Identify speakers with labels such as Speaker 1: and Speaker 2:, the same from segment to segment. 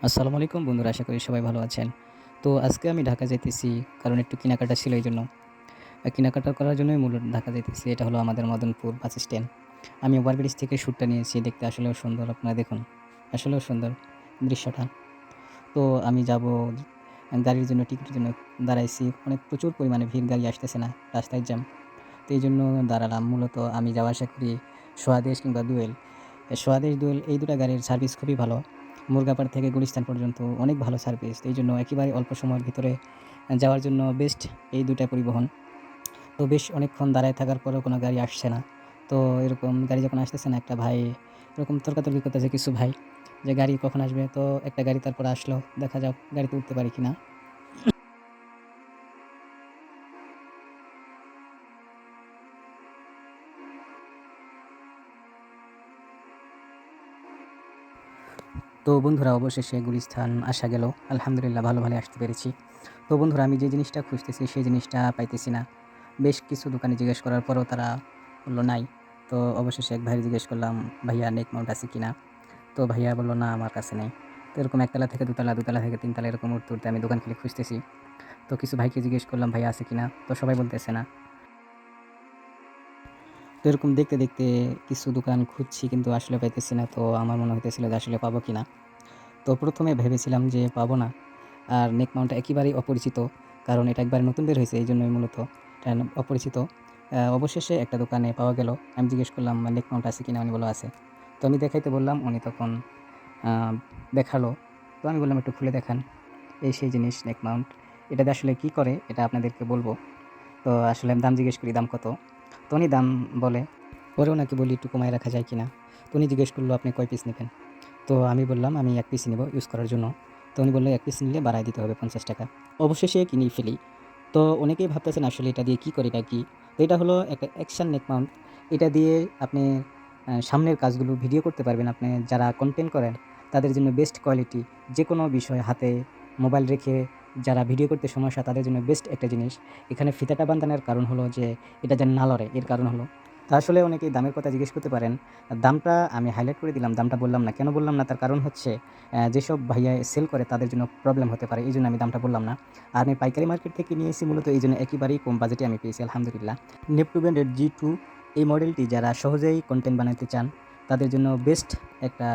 Speaker 1: আসসালামু আলাইকুম বন্ধুরা, আশা করি সবাই ভালো আছেন। তো আজকে আমি ঢাকা যাইতেছি কারণ একটু কেনাকাটা ছিল এইজন্য। কেনাকাটা করার জন্যই মূলত ঢাকা যাইতেছি। এটা হলো আমাদের মদনপুর বাস স্ট্যান্ড। আমি ওভারব্রিজ থেকে শ্যুটটা নিয়েছি। দেখতে আসলেও সুন্দর, আপনারা দেখুন। আসলেও সুন্দর দৃশ্যটা। তো আমি যাবো গাড়ির জন্য, টিকিটের জন্য দাঁড়াইছি। প্রচুর পরিমাণে ভিড়, গাড়ি আসতেছে না, রাস্তায় জ্যাম। তো এইজন্য দাঁড়ালাম। মূলত আমি যাওয়া আসা করি সোহাদেশ কিংবা দোয়েল। সোহাদেশ, দোয়েল এই ২ টা গাড়ির সার্ভিস খুবই ভালো। মুরগাপাড় থেকে গুলিস্তান পর্যন্ত অনেক ভালো সার্ভিস। এইজন্য একেবারে অল্প সময়ের ভিতরে যাওয়ার জন্য বেস্ট এই ২ টা পরিবহন। তো বেশ অনেকক্ষণ দাঁড়ায় থাকার পরেও কোনো গাড়ি আসছে না। তো এরকম গাড়ি যখন আসতেছে না, একটা ভাই এরকম তর্কাতর্কি করতেছে কিছু ভাই যে, "গাড়ি কখন আসবে?" তো একটা গাড়ি তারপর আসলো। দেখা যাক গাড়িতে উঠতে পারি কিনা। তো বন্ধুরা, অবশেষে গুলিস্তান আসা গেল। আলহামদুলিল্লাহ ভালোই আসতে পেরেছি। তো বন্ধুরা, আমি যে জিনিসটা খুঁজতেছি সেই জিনিসটা পাইতেছি না। বেশ কিছু দোকানে জিজ্ঞেস করার পরেও তারা বলল নাই। তো অবশেষে এক ভাইয়ের জিজ্ঞেস করলাম, "ভাইয়া নেক মাউন্ট আছে কিনা?" তো ভাইয়া বলল, "না, আমার কাছে নেই।" তো এরকম ১ তলা থেকে ২ তলা, ২ তলা থেকে ৩ তলা এরকম উঠতে আমি দোকান খুলে খুঁজতেছি। তো কিছু ভাইকে জিজ্ঞেস করলাম, "ভাইয়া আছে কিনা?" তো সবাই বলতেছে না। তো এরকম দেখতে কিছু দোকান খুঁজছি কিন্তু আসলে পাইতেছি না। তো আমার মনে হইতেছিল যে আসলে পাবো কিনা। তো ১ম এ ভেবেছিলাম যে পাবো না। আর নেক মাউন্টটা একেবারেই অপরিচিত। কারণ এটা একবারে নতুন বের হইছে, এইজন্যই মূলত এটা অপরিচিত। অবশেষে একটা দোকানে পাওয়া গেল। আমি জিজ্ঞেস করলাম, নেক মাউন্ট আছে কিনা? উনি বলল, "আছে।" তো আমি দেখাইতে বললাম, উনি তখন আ দেখালো। তো আমি বললাম, "একটু খুলে দেখান।" এই সেই জিনিস নেক মাউন্ট। এটা দিয়ে আসলে কি করে এটা আপনাদেরকে বলব। তো আসলে আমি দাম জিজ্ঞেস করি, "দাম কত?" তো উনি দাম বলে। পরেও ওনাকে বলি, "একটু কমায় রাখা যায় কিনা?" তো উনি জিজ্ঞেস করল, "আপনি কয় পিস নিবেন?" তো আমি বললাম, "আমি ১ পিস নিবো ইউজ করার জন্য।" তো উনি বলল, "১ পিস নিলে বাড়ায় দিতে হবে ৳৫০।" অবশেষে কিনেই ফেলি। তো অনেকেই ভাবতেছেন আসলে এটা দিয়ে কী করে বা কি? তো এটা হলো একটা অ্যাকশন নেক মাউন্ট। এটা দিয়ে আপনি সামনের কাজগুলো ভিডিও করতে পারবেন। আপনি যারা কনটেন্ট করেন তাদের জন্য বেস্ট কোয়ালিটি, যেকোনো বিষয় হাতে মোবাইল রেখে যারা ভিডিও করতে সমস্যা তাদের জন্য বেস্ট একটা জিনিস। এখানে ফিতাটা বাঁধানোর কারণ হলো যে এটা যেন না লড়ে, এর কারণ হলো। তো আসলে অনেকেই দামের কথা জিজ্ঞেস করতে পারেন। দামটা আমি হাইলাইট করে দিলাম, দামটা বললাম না। কেন বললাম না? তার কারণ হচ্ছে যেসব ভাইয়া সেল করে তাদের জন্য প্রবলেম হতে পারে। এইজন্য আমি দামটা বললাম না। আর আমি পাইকারি মার্কেট থেকে নিয়েছি মূলত এইজন্য একেবারেই কম বাজেটে আমি পেয়েছি আলহামদুলিল্লাহ। নেপটু ব্র্যান্ডের G2 এই মডেলটি যারা সহজেই কনটেন্ট বানাতে চান তাদের জন্য বেস্ট একটা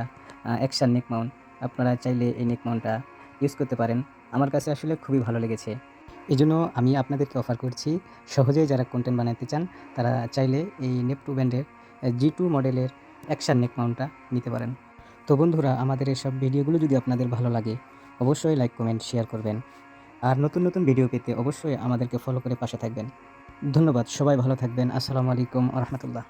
Speaker 1: অ্যাকশন নেক মাউন্ট। আপনারা চাইলে এই নেক মাউন্টটা ইউজ করতে পারেন। আমার কাছে আসলে খুবই ভালো লেগেছে। এজন্য আমি আপনাদেরকে অফার করছি, সহজেই যারা কনটেন্ট বানাতে চান তারা চাইলে এই নেপটু ব্র্যান্ডের G2 মডেলের অ্যাকশন নেক মাউন্টটা নিতে পারেন। তো বন্ধুরা, আমাদের এসব ভিডিওগুলো যদি আপনাদের ভালো লাগে অবশ্যই লাইক, কমেন্ট, শেয়ার করবেন। আর নতুন ভিডিও পেতে অবশ্যই আমাদেরকে ফলো করে পাশে থাকবেন। ধন্যবাদ। সবাই ভালো থাকবেন। আসসালামু আলাইকুম ওয়া রাহমাতুল্লাহ।